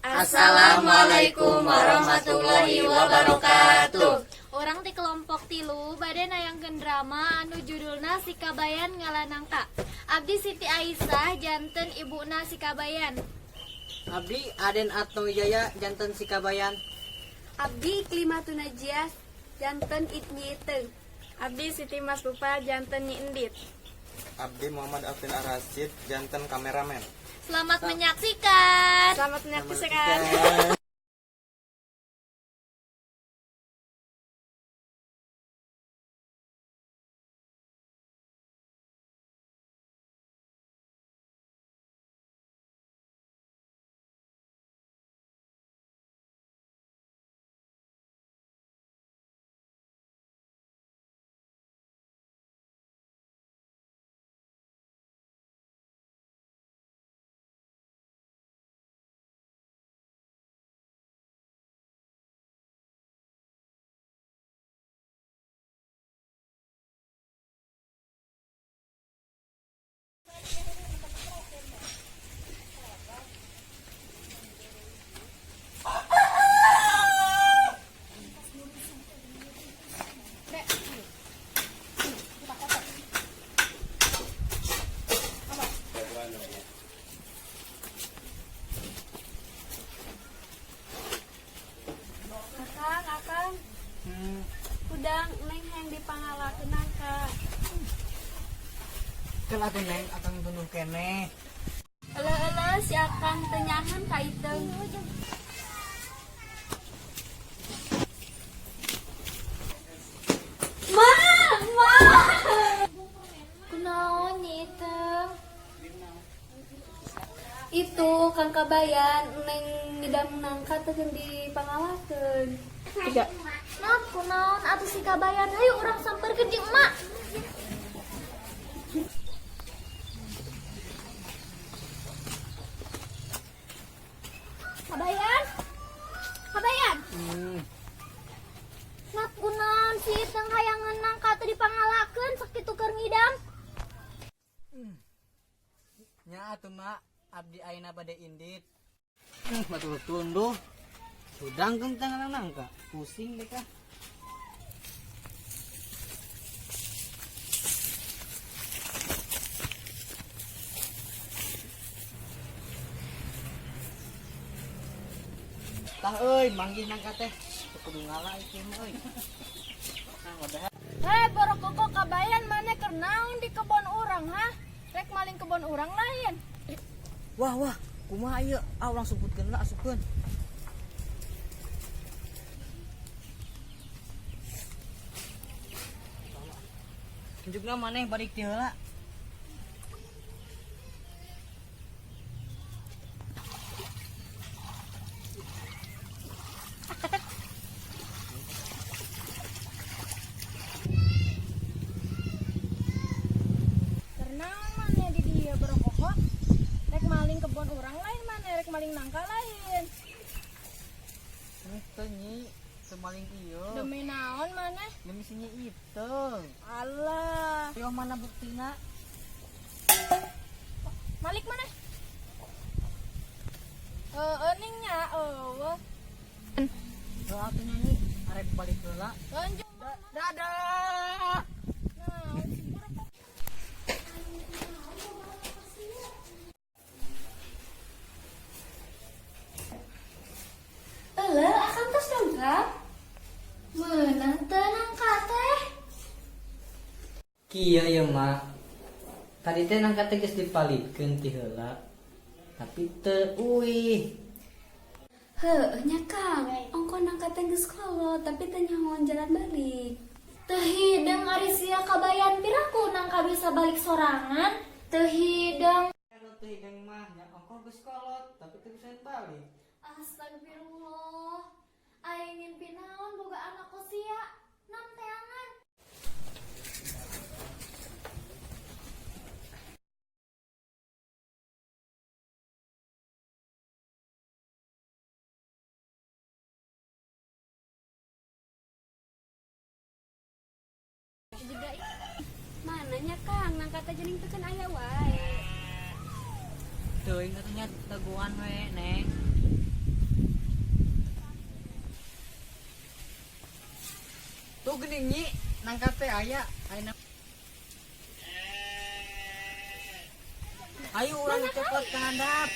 Assalamualaikum warahmatullahi wabarakatuh. Orang di kelompok tilu bade nayangkeun drama anu judulna Sikabayan Ngalanangka. Abdi Siti Aisyah janten ibuna Sikabayan. Abdi Aden Atmawijaya janten Sikabayan. Abdi Klimatun Najiah janten Itni Iteng. Abdi Siti Mas Pupa janten Nyi Endit. Abdi Muhammad Afin Ar-Rasyid janten kameramen. Selamat menyaksikan. Selamat menyaksikan. Akang, udang neng yang dipangalakeun angka. Kan atuh Neng akan tunuh keneh. Ele si Akang teu nyaman ka Iteng. Ma. Kunaon Nyi Iteng? Itu Kang Kabayan neng ngidam nangka teu geus dipangalakeun. Nah, kunaon atuh Sikabayan? Hayu urang sampeurkeun jeung emak. Kabayan? Kabayan? Nah, kunaon si Iteng hayang ngeunang ka teu dipangalakeun sakitu keur ngidam? Nya atuh Mak, abdi ayeuna bade indit. Batul tunduh. Udang kentang nangka, pusing deh kah. Tah euy, manggih nangka teh. Kudu ngalah ieu mah euy. Nah, wadah. Hei, borokoko Kabayan mana keur naon di kebon urang, ha? Rek maling kebon urang lain. Wah, kumaha ieu? Ah, urang sebutkeun lah, asupkeun. Tunjukna maneh balik ti heula. Keur naon mana di dieu borokoko? Rek maling kebon urang lain mana rek maling nangka lain. Teu Nyi, teu maling ieu. Demi naon mana? Demi si Nyi Iteng. Allah. Yo mana buktina? Malik mana? Eningnya, eueuh. Doa atuh nyanyi, arek balik heula. Lanjut. Dadah. Naon si borokoko? Ele Akang tos dongkap. Meunah teu nangka teh. Kieu ya Mak. Tadi teh nangka teh geus dipalitkeun ti heula. Tapi teu uih. Heuh nya Kang, ongkon nangka teh geus kolot tapi teu nyahoan jalan balik. Teu hideung ari sia Kabayan piraku nangka bisa balik sorangan? Teu hideung. Kalau teu hideng mah nya ongko geus kolot, tapi teu bisa balik. Astagfirullah. Aing ngimpi naon boga anak kosia. Nam teangan. Mananya Kang, nangka teh geuning teu keun aya wae. Teuing katanya teguan we, Neng. nyi nangka teh aya ayeuna. Ayo urang cepet ka handap.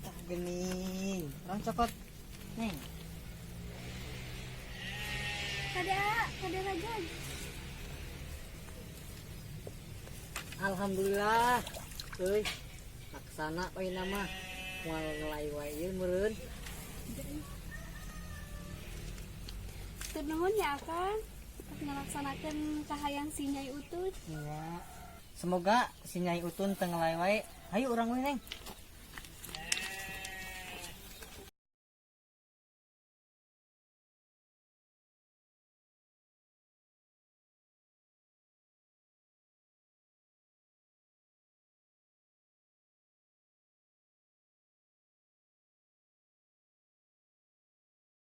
Tah geuning, urang cepet. Neng. Kada raja. Alhamdulillah. Euy, laksana paina mah. Moal ngelai wae ieu meureun. Tur nuhun ya Akang. Ngelaksanakeun kahayang si Nyai Utut. Iya. Semoga si Nyai Utun teu ngelai wae. Hayu urang we, Neng.